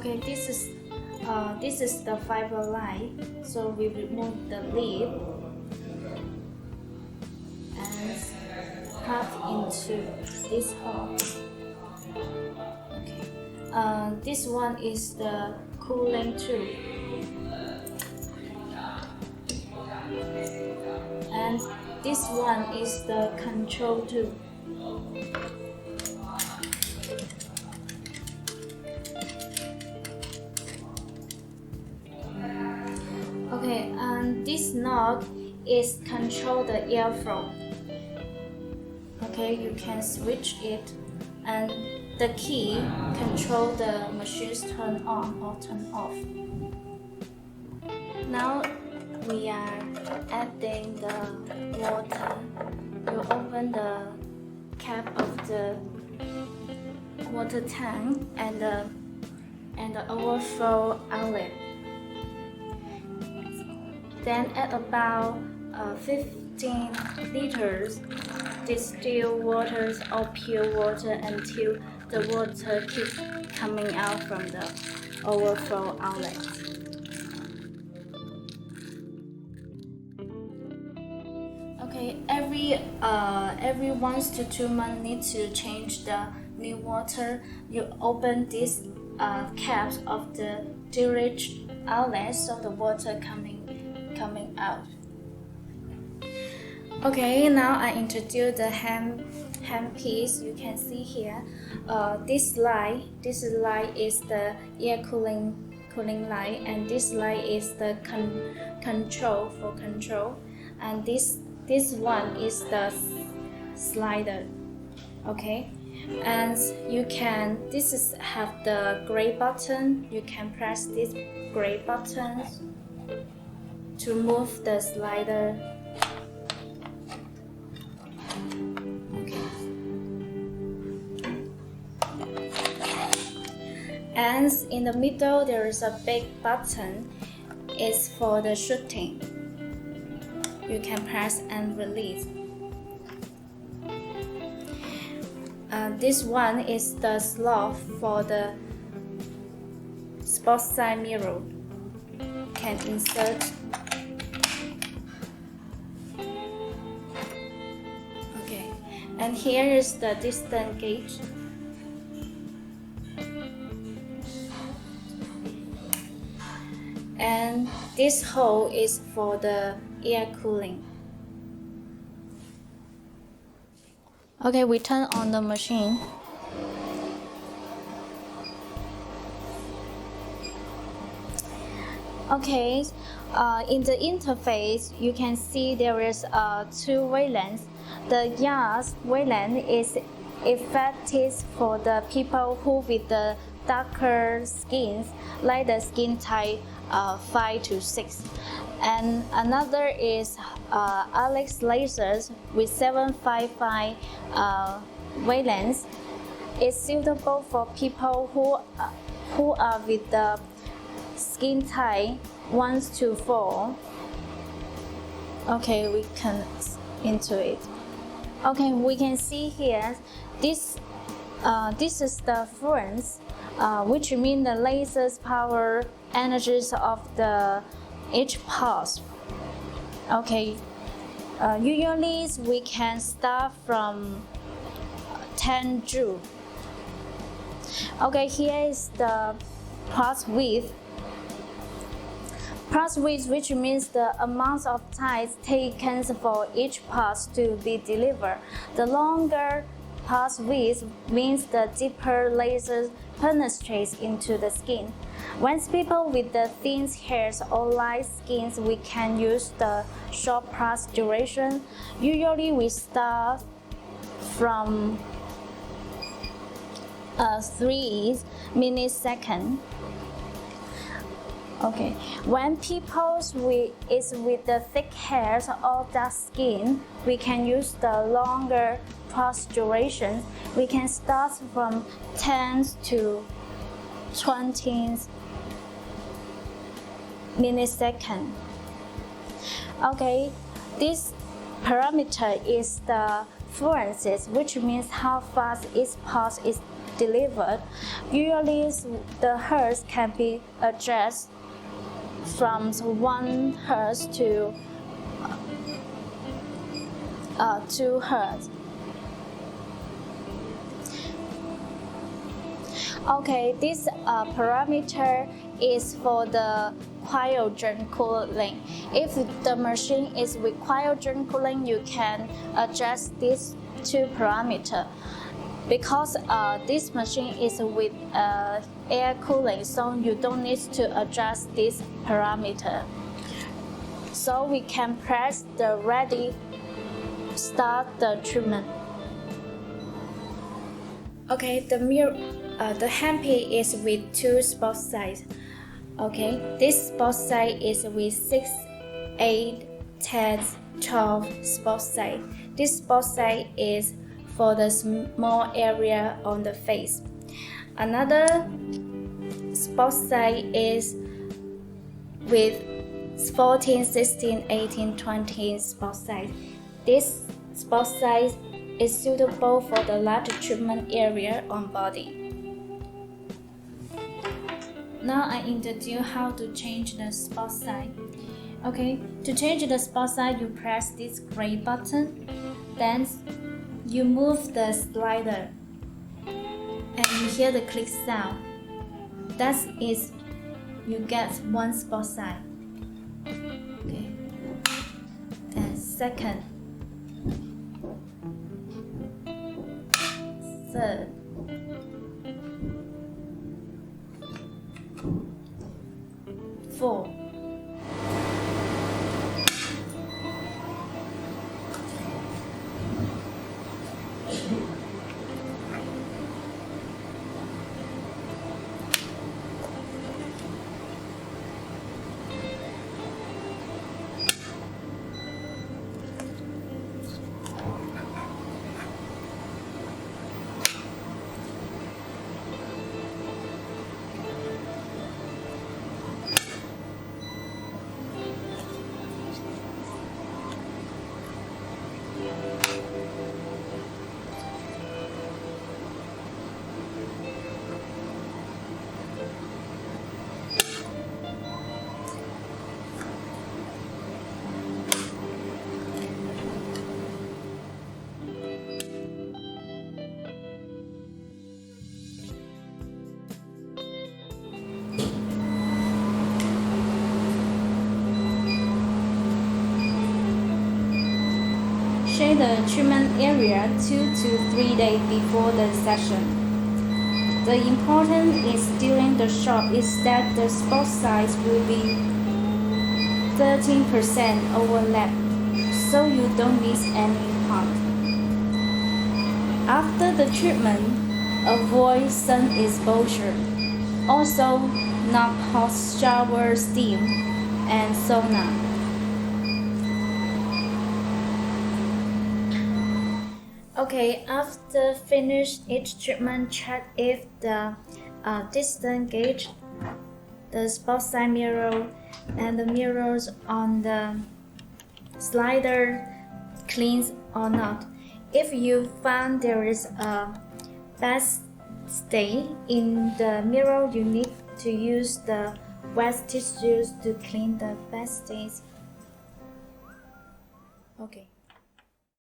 Okay, this is the fiber line. So we remove the lid and plug into this hole. Okay. This one is the cooling tube, and this one is the control tube. Okay, and this knob is control the airflow. Okay, you can switch it, and the key control the machine's turn on or turn off. Now we are adding the water. You open the cap of the water tank and the overflow outlet. Then add about 15 liters distilled water or pure water until the water keeps coming out from the overflow outlet. Okay, every 1 to 2 months need to change the new water. You open this caps of the storage outlet so the water coming out. Okay, now I introduce the hand piece. You can see here, this line is the air cooling line, and this line is the control, and this one is the slider. Okay, and have the gray button. You can press this gray button to move the slider. Okay. And in the middle there is a big button. It's for the shooting. You can press and release. This one is the slot for the spot side mirror. Can insert. Okay, and here is the distance gauge. And this hole is for the air cooling. Okay, we turn on the machine. Okay, in the interface, you can see there is 2 wavelengths. The gas wavelength is effective for the people who with the darker skins, like the skin type 5 to 6. And another is Alex lasers with 755 wavelengths. It's suitable for people who are with the skin type 1 to 4. Okay, we can into it. Okay, we can see here this is the fluence, which means the laser's power energies of each pulse. Okay, usually we can start from 10 joules. Okay, here is the pulse width. Pulse width, which means the amount of time taken for each pulse to be delivered. The longer pulse width means the deeper laser penetrates into the skin. When people with the thin hairs or light skins, we can use the short pulse duration. Usually we start from 3 milliseconds. Okay, when people is with the thick hairs or dark skin, we can use the longer pulse duration. We can start from 10 to 20 milliseconds. Okay, this parameter is the fluences, which means how fast each pulse delivered. Usually, the hertz can be adjusted from 1 hertz to 2 hertz. Okay, this parameter is for the cryogen cooling. If the machine is with cryogen cooling, you can adjust these 2 parameters. Because this machine is with air cooling, so you don't need to adjust this parameter. So we can press the ready, start the treatment. Okay, the handpiece is with 2 spot size. Okay, this spot size is with 6, 8, 10, 12 spot size. This spot size is for the small area on the face. Another spot size is with 14, 16, 18, 20 spot size. This spot size is suitable for the large treatment area on body. Now I introduce how to change the spot size. Okay, to change the spot size, you press this gray button, then you move the slider, and you hear the click sound. That is, you get 1 spot size. Okay, then second, third, 4. Shade the treatment area 2 to 3 days before the session. The important is during the shot is that the spot size will be 13% overlap, so you don't miss any part. After the treatment, avoid sun exposure. Also, not hot shower, steam, and sauna. Okay, after finish each treatment, check if the distance gauge, the spot size mirror, and the mirrors on the slider cleans or not. If you find there is a bad stain in the mirror, you need to use the wet tissues to clean the bad stains. Okay.